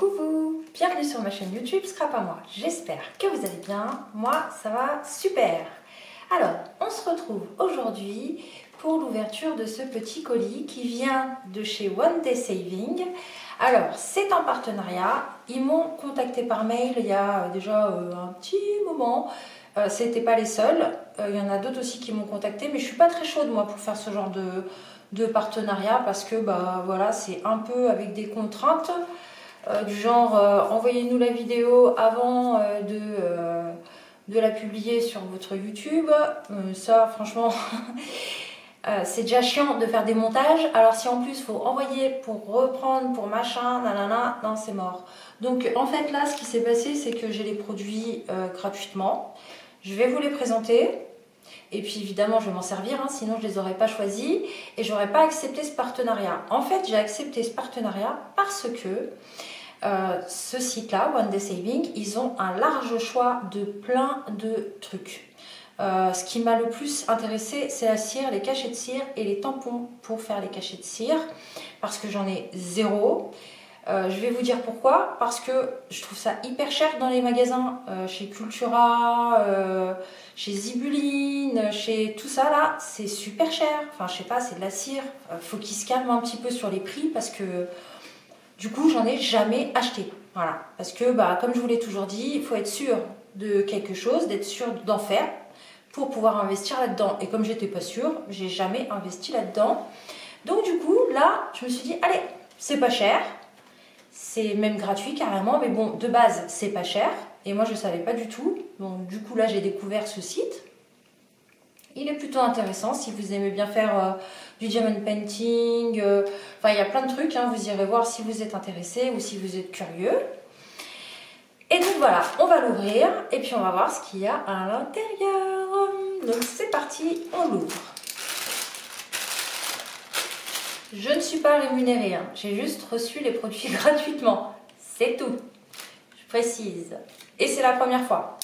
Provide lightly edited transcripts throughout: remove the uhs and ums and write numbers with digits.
Coucou, bienvenue sur ma chaîne YouTube Scrap à moi. J'espère que vous allez bien. Moi, ça va super. Alors, on se retrouve aujourd'hui pour l'ouverture de ce petit colis qui vient de chez One Day Saving. Alors, c'est un partenariat. Ils m'ont contacté par mail il y a déjà un petit moment. C'était pas les seuls. Il y en a d'autres aussi qui m'ont contacté, mais je suis pas très chaude moi pour faire ce genre de partenariat parce que bah voilà, c'est un peu avec des contraintes. Du genre envoyez-nous la vidéo avant de la publier sur votre YouTube. Ça franchement c'est déjà chiant de faire des montages, alors si en plus il faut envoyer pour reprendre pour machin nanana, non c'est mort. Donc en fait là ce qui s'est passé c'est que j'ai les produits gratuitement, je vais vous les présenter et puis évidemment je vais m'en servir, hein, sinon je les aurais pas choisis et j'aurais pas accepté ce partenariat. En fait j'ai accepté ce partenariat parce que ce site-là, One Day Saving, ils ont un large choix de plein de trucs. Ce qui m'a le plus intéressé, c'est la cire, les cachets de cire et les tampons pour faire les cachets de cire, parce que j'en ai zéro. Je vais vous dire pourquoi, parce que je trouve ça hyper cher dans les magasins, chez Cultura, chez Zibuline, chez tout ça là, c'est super cher. Enfin, je sais pas, c'est de la cire. Faut qu'ils se calment un petit peu sur les prix parce que du coup, j'en ai jamais acheté. Voilà. Parce que, bah, comme je vous l'ai toujours dit, il faut être sûr de quelque chose, d'être sûr d'en faire pour pouvoir investir là-dedans. Et comme j'étais pas sûre, j'ai jamais investi là-dedans. Donc du coup, là, je me suis dit, allez, c'est pas cher. C'est même gratuit carrément. Mais bon, de base, c'est pas cher. Et moi, je savais pas du tout. Donc du coup, là, j'ai découvert ce site. Il est plutôt intéressant si vous aimez bien faire du diamond painting. Enfin, il y a plein de trucs, hein, vous irez voir si vous êtes intéressé ou si vous êtes curieux. Et donc voilà, on va l'ouvrir et puis on va voir ce qu'il y a à l'intérieur. Donc c'est parti, on l'ouvre. Je ne suis pas rémunérée, hein. J'ai juste reçu les produits gratuitement. C'est tout. Je précise. Et c'est la première fois.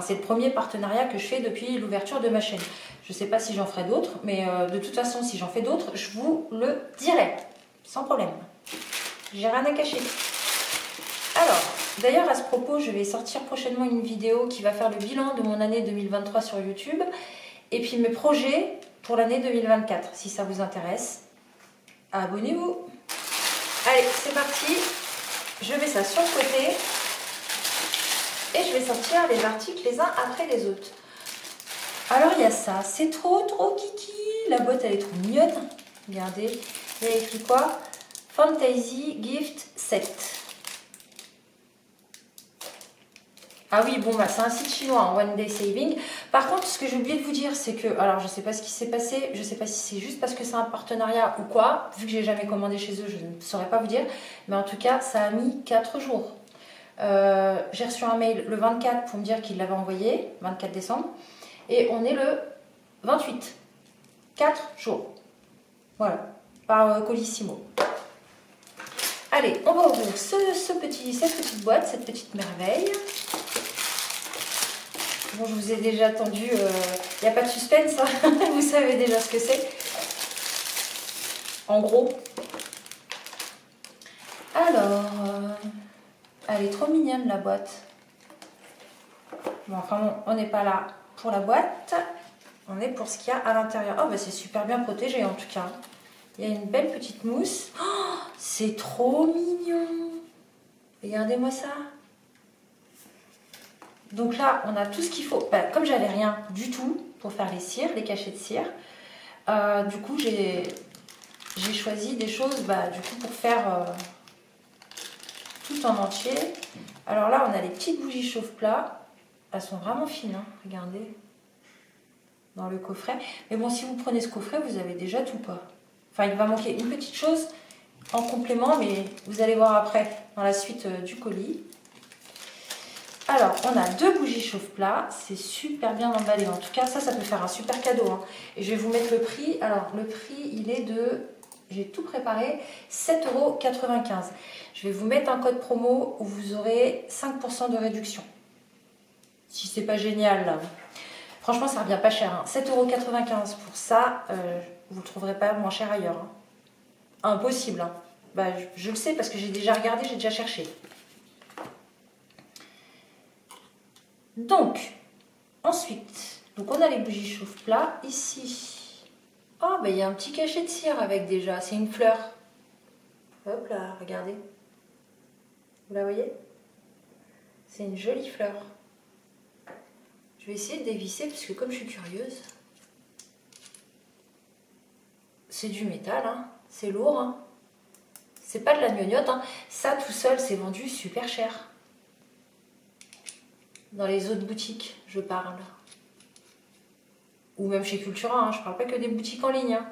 C'est le premier partenariat que je fais depuis l'ouverture de ma chaîne. Je ne sais pas si j'en ferai d'autres, mais de toute façon, si j'en fais d'autres, je vous le dirai, sans problème. J'ai rien à cacher. Alors, d'ailleurs, à ce propos, je vais sortir prochainement une vidéo qui va faire le bilan de mon année 2023 sur YouTube, et puis mes projets pour l'année 2024. Si ça vous intéresse, abonnez-vous. Allez, c'est parti. Je mets ça sur le côté. Et je vais sortir les articles les uns après les autres. Alors il y a ça, c'est trop kiki. La boîte elle est trop mignonne. Regardez, il y a écrit quoi? Fantasy Gift Set. Ah oui, bon bah c'est un site chinois, hein, One Day Saving. Par contre, ce que j'ai oublié de vous dire, c'est que, alors je sais pas ce qui s'est passé, je sais pas si c'est juste parce que c'est un partenariat ou quoi. Vu que j'ai jamais commandé chez eux, je ne saurais pas vous dire. Mais en tout cas, ça a mis 4 jours. J'ai reçu un mail le 24 pour me dire qu'il l'avait envoyé, 24 décembre, et on est le 28, 4 jours, voilà, par Colissimo. Allez, on va ouvrir cette petite boîte, cette petite merveille. Bon, je vous ai déjà attendu, il n'y a pas de suspense, hein. Vous savez déjà ce que c'est, en gros. Alors... elle est trop mignonne la boîte. Bon, enfin bon, on n'est pas là pour la boîte. On est pour ce qu'il y a à l'intérieur. Oh, bah c'est super bien protégé en tout cas. Il y a une belle petite mousse. Oh, c'est trop mignon. Regardez-moi ça. Donc là, on a tout ce qu'il faut. Bah, comme j'avais rien du tout pour faire les cires, les cachets de cire, du coup, j'ai choisi des choses bah, du coup, pour faire... tout en entier. Alors là, on a les petites bougies chauffe-plat. Elles sont vraiment fines, hein. Regardez. Dans le coffret. Mais bon, si vous prenez ce coffret, vous avez déjà tout pas. Enfin, il va manquer une petite chose en complément, mais vous allez voir après, dans la suite du colis. Alors, on a 2 bougies chauffe-plat. C'est super bien emballé. En tout cas, ça peut faire un super cadeau, hein. Et je vais vous mettre le prix. Alors, le prix, il est de... J'ai tout préparé, 7,95 €. Je vais vous mettre un code promo où vous aurez 5% de réduction. Si c'est pas génial, là. Franchement, ça revient pas cher, hein. 7,95 € pour ça, vous ne le trouverez pas moins cher ailleurs, hein. Impossible, hein. Bah, je le sais parce que j'ai déjà regardé, j'ai déjà cherché. Donc, ensuite, on a les bougies chauffe-plat. Ici, oh, bah, il y a un petit cachet de cire avec déjà. C'est une fleur. Hop là, regardez. Vous la voyez? C'est une jolie fleur. Je vais essayer de dévisser parce que comme je suis curieuse, c'est du métal, hein. C'est lourd. Hein. C'est pas de la gnognotte. Hein. Ça, tout seul, c'est vendu super cher. Dans les autres boutiques, je parle. Ou même chez Cultura, hein. Je parle pas que des boutiques en ligne. Hein.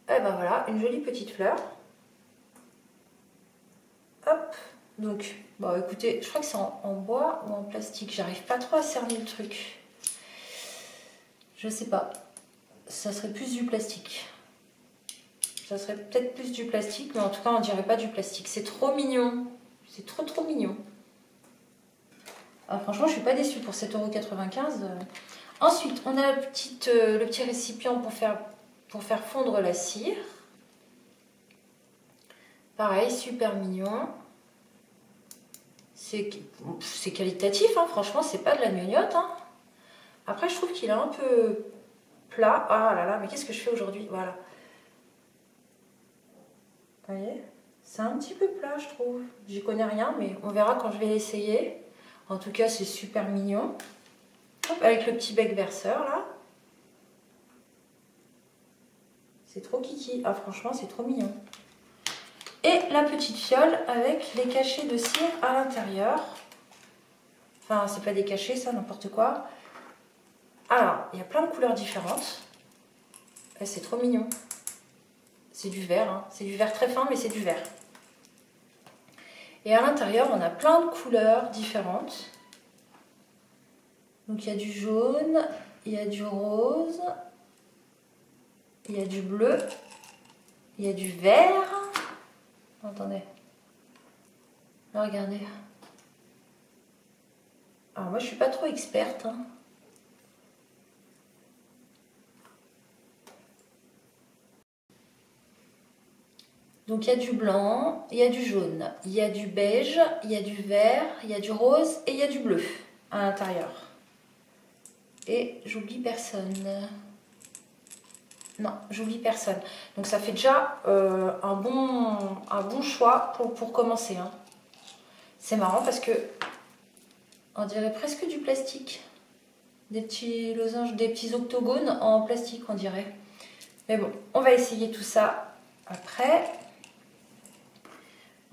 Et ben voilà, une jolie petite fleur. Hop, donc, bon écoutez, je crois que c'est en bois ou en plastique. J'arrive pas trop à cerner le truc. Je sais pas. Ça serait plus du plastique. Ça serait peut-être plus du plastique, mais en tout cas, on dirait pas du plastique. C'est trop mignon. C'est trop mignon. Ah, franchement, je suis pas déçue pour 7,95 €. Ensuite, on a le petit récipient pour faire fondre la cire. Pareil, super mignon. C'est qualitatif, hein. Franchement, c'est pas de la gnognotte. Hein. Après, je trouve qu'il est un peu plat. Ah là là, mais qu'est-ce que je fais aujourd'hui? Voilà. Vous voyez? C'est un petit peu plat, je trouve. J'y connais rien, mais on verra quand je vais l'essayer. En tout cas, c'est super mignon. Hop, avec le petit bec verseur, là. C'est trop kiki. Ah, franchement, c'est trop mignon. Et la petite fiole avec les cachets de cire à l'intérieur. Enfin, c'est pas des cachets, ça, n'importe quoi. Alors, il y a plein de couleurs différentes. C'est trop mignon. C'est du vert, hein. C'est du vert très fin, mais c'est du vert. Et à l'intérieur, on a plein de couleurs différentes. Donc, il y a du jaune, il y a du rose, il y a du bleu, il y a du vert. Attendez. Regardez. Alors, moi, je suis pas trop experte, hein. Donc il y a du blanc, il y a du jaune, il y a du beige, il y a du vert, il y a du rose et il y a du bleu à l'intérieur. Et j'oublie personne. Non, j'oublie personne. Donc ça fait déjà un bon choix pour commencer. Hein. C'est marrant parce que on dirait presque du plastique. Des petits losanges, des petits octogones en plastique on dirait. Mais bon, on va essayer tout ça après.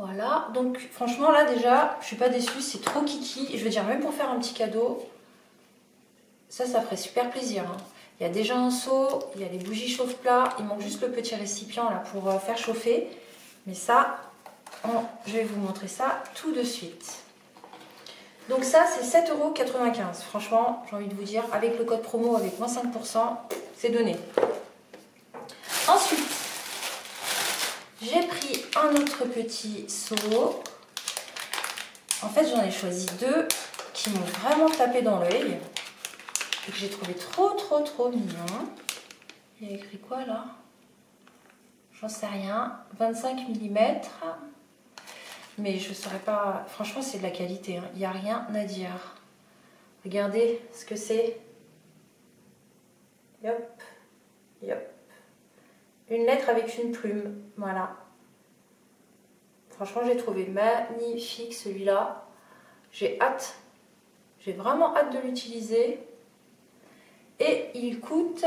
Voilà, donc franchement là déjà, je suis pas déçue, c'est trop kiki. Je veux dire, même pour faire un petit cadeau, ça ferait super plaisir. Hein. Il y a déjà un seau, il y a les bougies chauffe-plat, il manque juste le petit récipient là pour faire chauffer. Mais ça, je vais vous montrer ça tout de suite. Donc ça, c'est 7,95 €. Franchement, j'ai envie de vous dire, avec le code promo, avec moins 5%, c'est donné. Ensuite, j'ai pris un autre petit seau. En fait, j'en ai choisi deux qui m'ont vraiment tapé dans l'œil et que j'ai trouvé trop mignon. Il y a écrit quoi là? J'en sais rien. 25 mm. Mais je ne saurais pas. Franchement, c'est de la qualité. Hein. Il n'y a rien à dire. Regardez ce que c'est. Yop. Yop. Une lettre avec une plume. Voilà. Franchement, j'ai trouvé magnifique celui-là. J'ai hâte. J'ai vraiment hâte de l'utiliser. Et il coûte...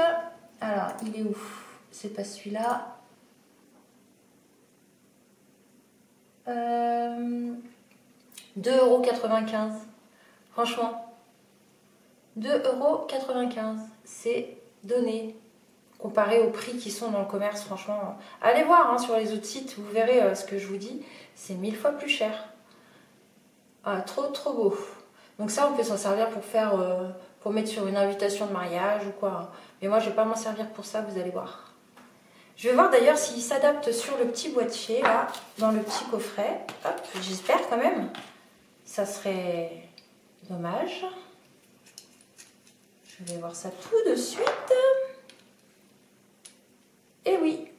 Alors, il est où? C'est pas celui-là. 2,95 €. Franchement. 2,95 €. C'est donné. Comparé aux prix qui sont dans le commerce, franchement. Allez voir hein, sur les autres sites, vous verrez ce que je vous dis. C'est 1000 fois plus cher. Ah, trop beau. Donc ça, on peut s'en servir pour faire... pour mettre sur une invitation de mariage ou quoi. Mais moi, je vais pas m'en servir pour ça, vous allez voir. Je vais voir d'ailleurs s'il s'adapte sur le petit boîtier, là, dans le petit coffret. Hop, j'espère quand même. Ça serait dommage. Je vais voir ça tout de suite. Et oui,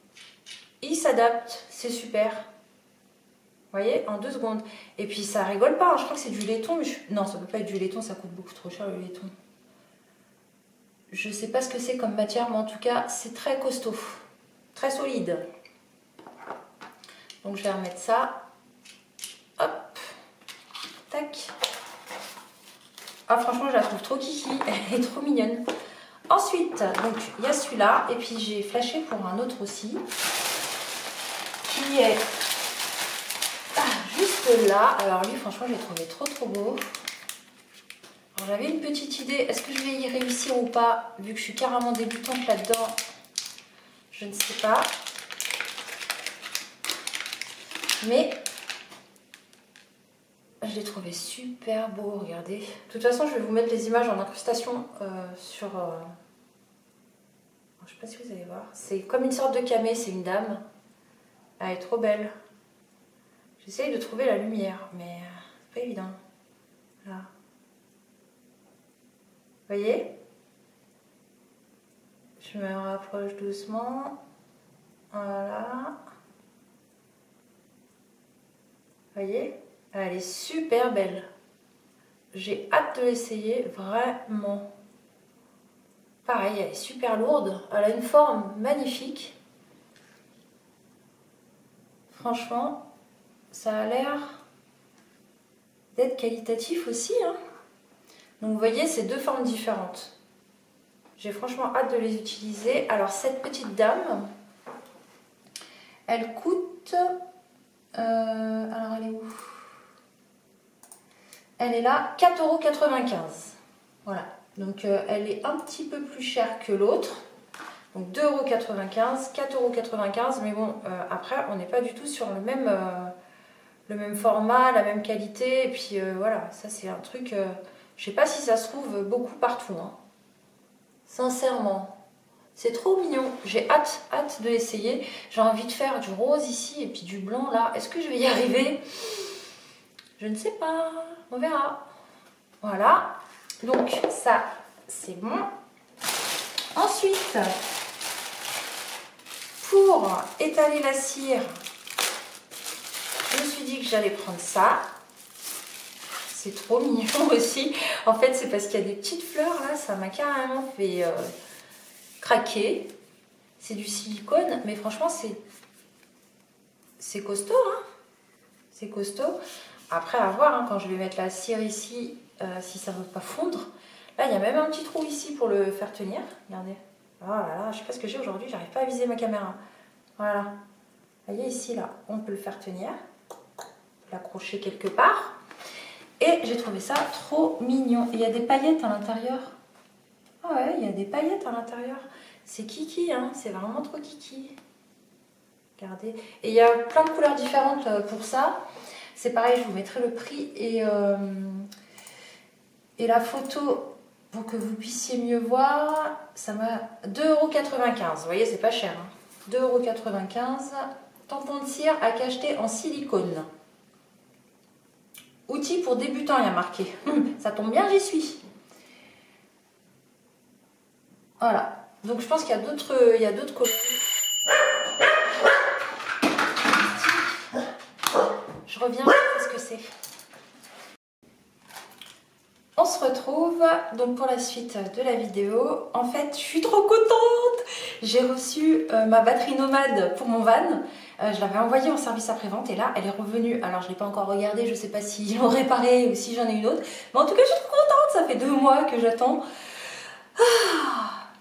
il s'adapte. c'est super. Vous voyez, en 2 secondes. Et puis ça rigole pas, hein. Je crois que c'est du laiton. Mais non, ça peut pas être du laiton, ça coûte beaucoup trop cher le laiton. Je sais pas ce que c'est comme matière, mais en tout cas, c'est très costaud. Très solide. Donc je vais remettre ça. Hop. Tac. Ah franchement, je la trouve trop kiki. Elle est trop mignonne. Ensuite, donc il y a celui-là. Et puis j'ai flashé pour un autre aussi. Qui est juste là. Alors lui, franchement, je l'ai trouvé trop beau. J'avais une petite idée. Est-ce que je vais y réussir ou pas? Vu que je suis carrément débutante là-dedans. Je ne sais pas. Mais je l'ai trouvé super beau, regardez. De toute façon, je vais vous mettre les images en incrustation sur... je ne sais pas si vous allez voir. C'est comme une sorte de camée, c'est une dame. Elle est trop belle. J'essaye de trouver la lumière, mais c'est pas évident. Là. Vous voyez? Je me rapproche doucement. Voilà. Vous voyez? Elle est super belle. J'ai hâte de l'essayer, vraiment. Pareil, elle est super lourde. Elle a une forme magnifique. Franchement, ça a l'air d'être qualitatif aussi, hein. Donc vous voyez, c'est 2 formes différentes. J'ai franchement hâte de les utiliser. Alors cette petite dame, elle coûte... alors elle est où? Elle est là, 4,95 €. Voilà. Donc elle est un petit peu plus chère que l'autre. Donc 2,95 €, 4,95 €. Mais bon, après, on n'est pas du tout sur le même format, la même qualité. Et puis voilà, ça c'est un truc... je sais pas si ça se trouve beaucoup partout, hein. Sincèrement. C'est trop mignon. J'ai hâte de l'essayer. J'ai envie de faire du rose ici et puis du blanc là. Est-ce que je vais y arriver? Je ne sais pas. On verra. Voilà. Donc ça, c'est bon. Ensuite, pour étaler la cire, je me suis dit que j'allais prendre ça. C'est trop mignon aussi. En fait, c'est parce qu'il y a des petites fleurs là. Ça m'a carrément fait craquer. C'est du silicone, mais franchement, c'est costaud, hein. C'est costaud. Après, à voir, hein, quand je vais mettre la cire ici, si ça ne va pas fondre. Là, il y a même un petit trou ici pour le faire tenir. Regardez. Oh là là, je sais pas ce que j'ai aujourd'hui, j'arrive pas à viser ma caméra. Voilà. Vous voyez ici, là, on peut le faire tenir. L'accrocher quelque part. Et j'ai trouvé ça trop mignon. Et il y a des paillettes à l'intérieur. Ah ouais, il y a des paillettes à l'intérieur. C'est kiki, hein, c'est vraiment trop kiki. Regardez. Et il y a plein de couleurs différentes pour ça. C'est pareil, je vous mettrai le prix et la photo pour que vous puissiez mieux voir. Ça m'a 2,95 €. Vous voyez, c'est pas cher, hein. 2,95 €. Tampon de cire à cacheter en silicone. Outils pour débutants, il y a marqué. Ça tombe bien, j'y suis. Voilà. Donc je pense qu'il y a d'autres couleurs. Je reviens, je sais ce que c'est. On se retrouve donc pour la suite de la vidéo. En fait, je suis trop contente. J'ai reçu ma batterie nomade pour mon van. Je l'avais envoyée en service après-vente et là, elle est revenue. Alors, je ne l'ai pas encore regardée. Je ne sais pas s'ils l'ont réparée ou si j'en ai une autre. Mais en tout cas, je suis trop contente. Ça fait 2 mois que j'attends.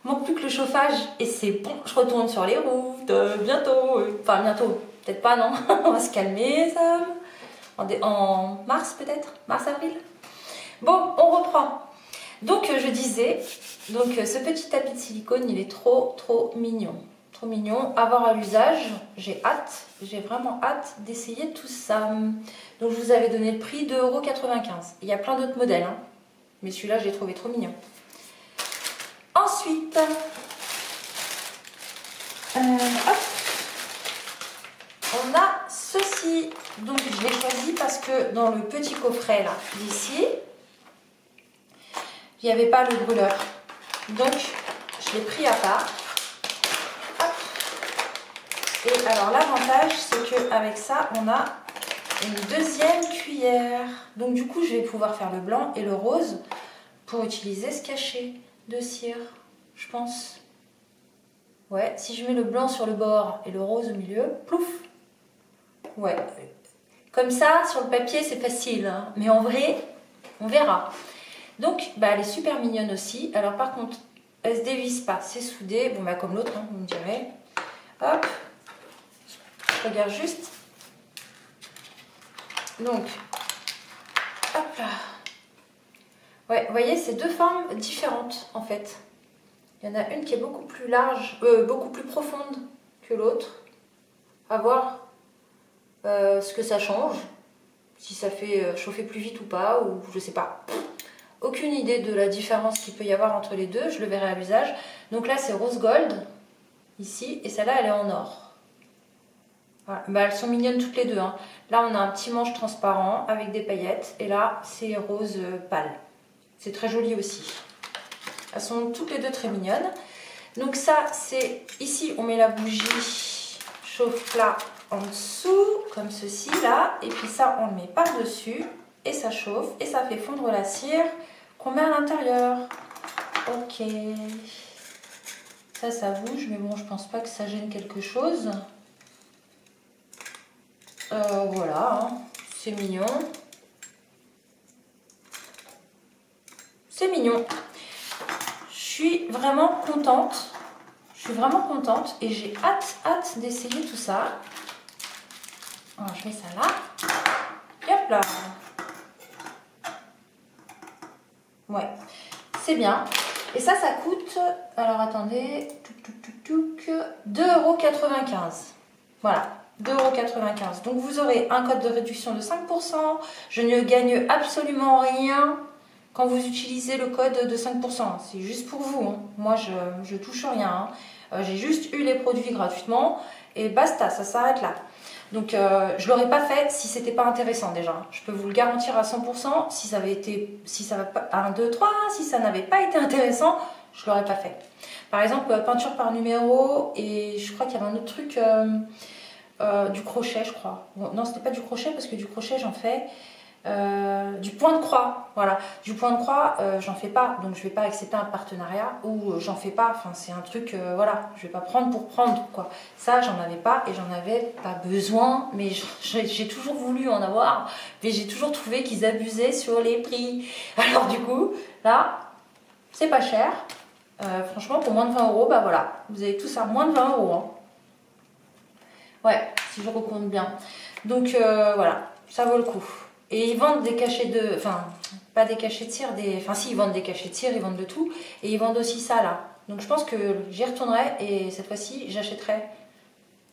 Manque plus que le chauffage et c'est bon. Je retourne sur les routes bientôt. Enfin, bientôt. Peut-être pas, non. On va se calmer, Sam. En mars, peut-être. Mars-avril. Bon, on reprend. Donc, je disais, ce petit tapis de silicone, il est trop mignon. Trop mignon. À voir à l'usage. J'ai vraiment hâte d'essayer tout ça. Donc, je vous avais donné le prix de 2,95 €. Il y a plein d'autres modèles, hein. Mais celui-là, je l'ai trouvé trop mignon. Ensuite, hop, on a ceci. Donc, je l'ai choisi parce que dans le petit coffret là, d'ici, il n'y avait pas le brûleur. Donc, je l'ai pris à part. Hop. Et alors l'avantage, c'est qu'avec ça, on a une deuxième cuillère. Donc du coup, je vais pouvoir faire le blanc et le rose pour utiliser ce cachet de cire, je pense. Ouais, si je mets le blanc sur le bord et le rose au milieu, plouf. Ouais, comme ça, sur le papier, c'est facile, hein. Mais en vrai, on verra. Donc, bah, elle est super mignonne aussi. Alors par contre, elle se dévisse pas, c'est soudé. Bon, bah, comme l'autre, hein, vous me direz. Hop, je regarde juste. Donc, hop là. Ouais, vous voyez, c'est deux formes différentes en fait. Il y en a une qui est beaucoup plus large, beaucoup plus profonde que l'autre. À voir ce que ça change. Si ça fait chauffer plus vite ou pas, ou je sais pas. Aucune idée de la différence qu'il peut y avoir entre les deux, je le verrai à l'usage. Donc là c'est rose gold, ici, et celle-là elle est en or. Voilà. Bah, elles sont mignonnes toutes les deux, hein. Là on a un petit manche transparent avec des paillettes, et là c'est rose pâle. C'est très joli aussi. Elles sont toutes les deux très mignonnes. Donc ça c'est, ici on met la bougie chauffe-plat en dessous, comme ceci là, et puis ça on le met par-dessus, et ça chauffe, et ça fait fondre la cire qu'on met à l'intérieur. Ok. Ça bouge, mais bon, je pense pas que ça gêne quelque chose. Voilà, hein. C'est mignon. C'est mignon. Je suis vraiment contente. Je suis vraiment contente et j'ai hâte d'essayer tout ça. Alors, je mets ça là. Et hop là. Ouais, c'est bien. Et ça coûte, alors attendez, 2,95 €. Voilà, 2,95 €. Donc vous aurez un code de réduction de 5%. Je ne gagne absolument rien quand vous utilisez le code de 5%. C'est juste pour vous, hein. Moi, je touche rien, hein. J'ai juste eu les produits gratuitement et basta, ça s'arrête là. Donc je ne l'aurais pas fait si c'était pas intéressant déjà. Je peux vous le garantir à 100%. Si ça avait été, si ça va pas, 1, 2, 3, si ça n'avait pas été intéressant, je l'aurais pas fait. Par exemple, peinture par numéro, et je crois qu'il y avait un autre truc, du crochet, je crois. Bon, non, c'était pas du crochet parce que du crochet j'en fais. Du point de croix, voilà, du point de croix j'en fais pas, donc je vais pas accepter un partenariat ou j'en fais pas, enfin c'est un truc, voilà, je vais pas prendre pour prendre quoi, ça j'en avais pas et j'en avais pas besoin, mais j'ai toujours voulu en avoir, mais j'ai toujours trouvé qu'ils abusaient sur les prix, alors du coup là c'est pas cher, franchement pour moins de 20 €, bah voilà, vous avez tout ça, moins de 20 €, hein. Ouais, si je recompte bien, donc voilà, ça vaut le coup. Et ils vendent des cachets de... Enfin, pas des cachets de cire, enfin si, ils vendent des cachets de cire, ils vendent de tout. Et ils vendent aussi ça, là. Donc je pense que j'y retournerai et cette fois-ci, j'achèterai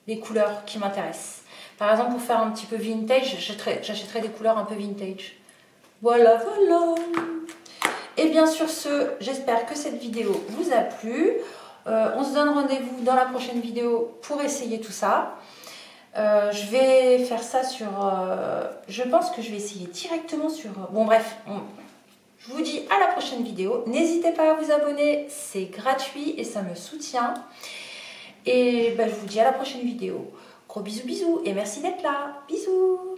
les couleurs qui m'intéressent. Par exemple, pour faire un petit peu vintage, j'achèterai des couleurs un peu vintage. Voilà, voilà. Et bien sur ce, j'espère que cette vidéo vous a plu. On se donne rendez-vous dans la prochaine vidéo pour essayer tout ça. Je vais faire ça sur... je pense que je vais essayer directement sur... Bon bref, je vous dis à la prochaine vidéo. N'hésitez pas à vous abonner, c'est gratuit et ça me soutient. Et ben, je vous dis à la prochaine vidéo. Gros bisous bisous et merci d'être là. Bisous.